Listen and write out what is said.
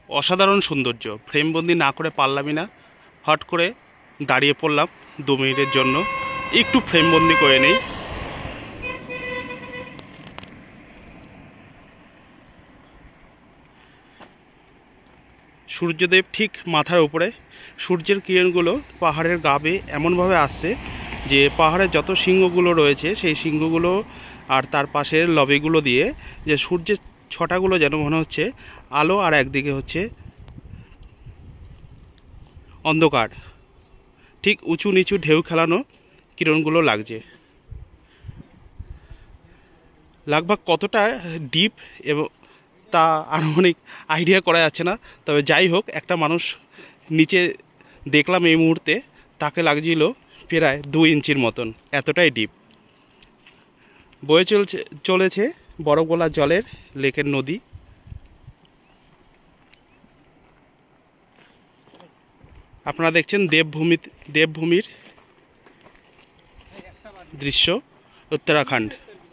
অসাধারণ সৌন্দর্য। ফ্রেমবন্দি না করে পারলামই না, হট করে দাঁড়িয়ে পড়লাম 2 মিনিটের জন্য, একটু ফ্রেমবন্দি করে নেই। সূর্যদেব ঠিক মাথার উপরে, সূর্যের কিরণগুলো পাহাড়ের গা বেয়ে এমনভাবে আসছে যে পাহাড়ের যত শৃঙ্গগুলো রয়েছে সেই শৃঙ্গগুলো আর তার পাশের লবিগুলো দিয়ে যে সূর্যের ছটাগুলো যেন মনে হচ্ছে আলো, আর একদিকে হচ্ছে অন্ধকার। ঠিক উঁচু নিচু ঢেউ খেলানো কিরণগুলো লাগছে। লাগভাগ কতটা ডিপ এবং তা আনুমানিক আইডিয়া করা যাচ্ছে না। তবে যাই হোক, একটা মানুষ নিচে দেখলাম এই মুহূর্তে, তাকে লাগছিল প্রায় 2 ইঞ্চির মতন, এতটাই ডিপ। বয়ে চলেছে বরফ গলা জলের লেকের নদী। আপনারা দেখছেন দেবভূমির দৃশ্য, উত্তরাখণ্ড।